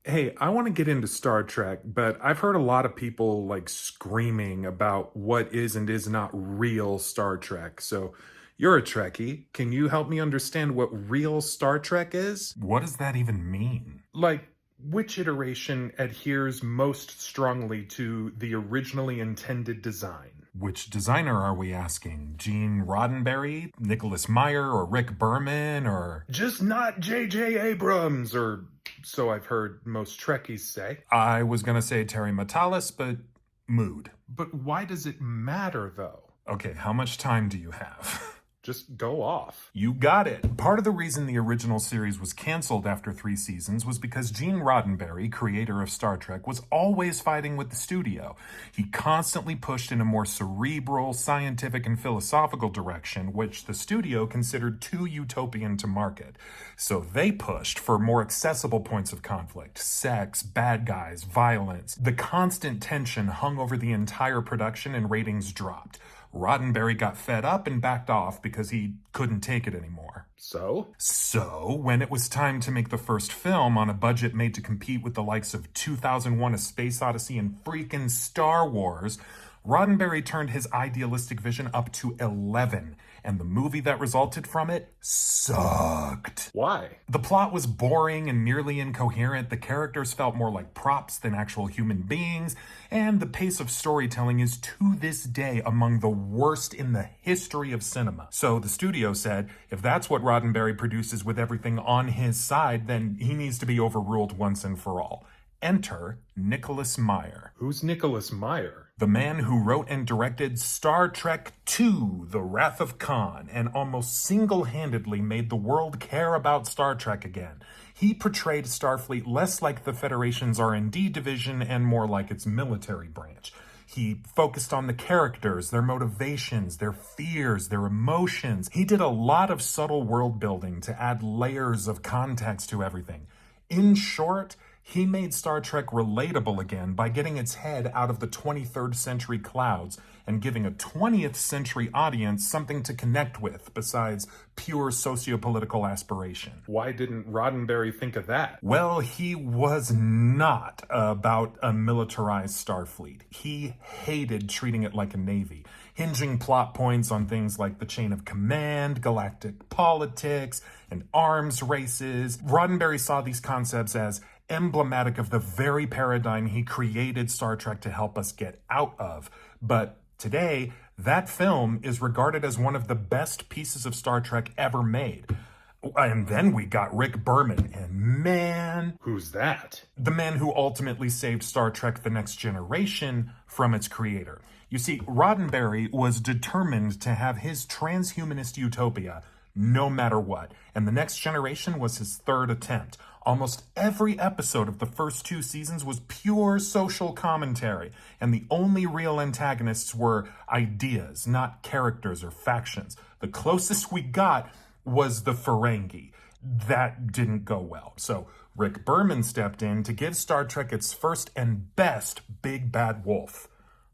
Hey, I want to get into Star Trek, but I've heard a lot of people like screaming about what is and is not real Star Trek. So you're a Trekkie. Can you help me understand what real Star Trek is? What does that even mean? Like, which iteration adheres most strongly to the originally intended design? Which designer are we asking? Gene Roddenberry, Nicholas Meyer, or Rick Berman, or... Just not J.J. Abrams, or so I've heard most Trekkies say. I was gonna say Terry Matalas, but mood. But why does it matter, though? Okay, how much time do you have? Just go off. You got it. Part of the reason the original series was canceled after 3 seasons was because Gene Roddenberry, creator of Star Trek, was always fighting with the studio. He constantly pushed in a more cerebral, scientific, and philosophical direction, which the studio considered too utopian to market. So they pushed for more accessible points of conflict: sex, bad guys, violence. The constant tension hung over the entire production and ratings dropped. Roddenberry got fed up and backed off because he couldn't take it anymore. So, when it was time to make the first film on a budget made to compete with the likes of 2001: A Space Odyssey and freaking Star Wars, Roddenberry turned his idealistic vision up to 11, and the movie that resulted from it sucked. Why? The plot was boring and nearly incoherent, the characters felt more like props than actual human beings, and the pace of storytelling is to this day among the worst in the history of cinema. So the studio said, if that's what Roddenberry produces with everything on his side, then he needs to be overruled once and for all. Enter Nicholas Meyer. Who's Nicholas Meyer? The man who wrote and directed Star Trek II: The Wrath of Khan, and almost single-handedly made the world care about Star Trek again. He portrayed Starfleet less like the Federation's R&D division and more like its military branch. He focused on the characters, their motivations, their fears, their emotions. He did a lot of subtle world building to add layers of context to everything. In short, he made Star Trek relatable again by getting its head out of the 23rd century clouds and giving a 20th century audience something to connect with besides pure sociopolitical aspiration. Why didn't Roddenberry think of that? Well, he was not about a militarized Starfleet. He hated treating it like a navy, hinging plot points on things like the chain of command, galactic politics, and arms races. Roddenberry saw these concepts as emblematic of the very paradigm he created Star Trek to help us get out of. But today, that film is regarded as one of the best pieces of Star Trek ever made. And then we got Rick Berman, and man... Who's that? The man who ultimately saved Star Trek: The Next Generation from its creator. You see, Roddenberry was determined to have his transhumanist utopia no matter what, and The Next Generation was his third attempt. Almost every episode of the first 2 seasons was pure social commentary, and the only real antagonists were ideas, not characters or factions. The closest we got was the Ferengi. That didn't go well. So Rick Berman stepped in to give Star Trek its first and best big bad wolf,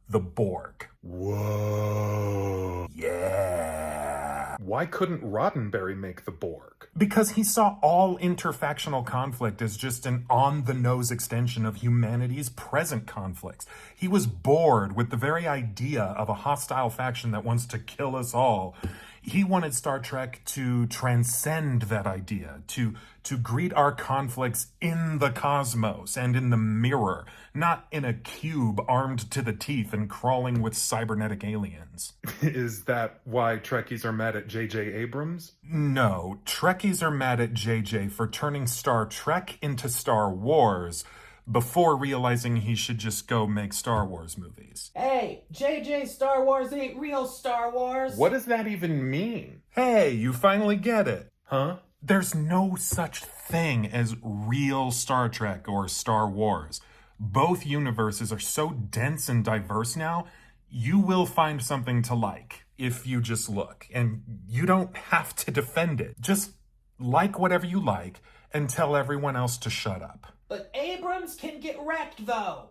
the Borg. Whoa. Yeah. Why couldn't Roddenberry make the Borg? Because he saw all interfactional conflict as just an on-the-nose extension of humanity's present conflicts. He was bored with the very idea of a hostile faction that wants to kill us all. He wanted Star Trek to transcend that idea, to greet our conflicts in the cosmos and in the mirror, not in a cube armed to the teeth and crawling with cybernetic aliens. Is that why Trekkies are mad at J.J. Abrams? No, Trekkies are mad at JJ for turning Star Trek into Star Wars before realizing he should just go make Star Wars movies. Hey, JJ Star Wars ain't real Star Wars. What does that even mean? Hey, you finally get it. Huh? There's no such thing as real Star Trek or Star Wars. Both universes are so dense and diverse now, you will find something to like if you just look. And you don't have to defend it. Just like whatever you like and tell everyone else to shut up. But Abrams can get wrecked, though.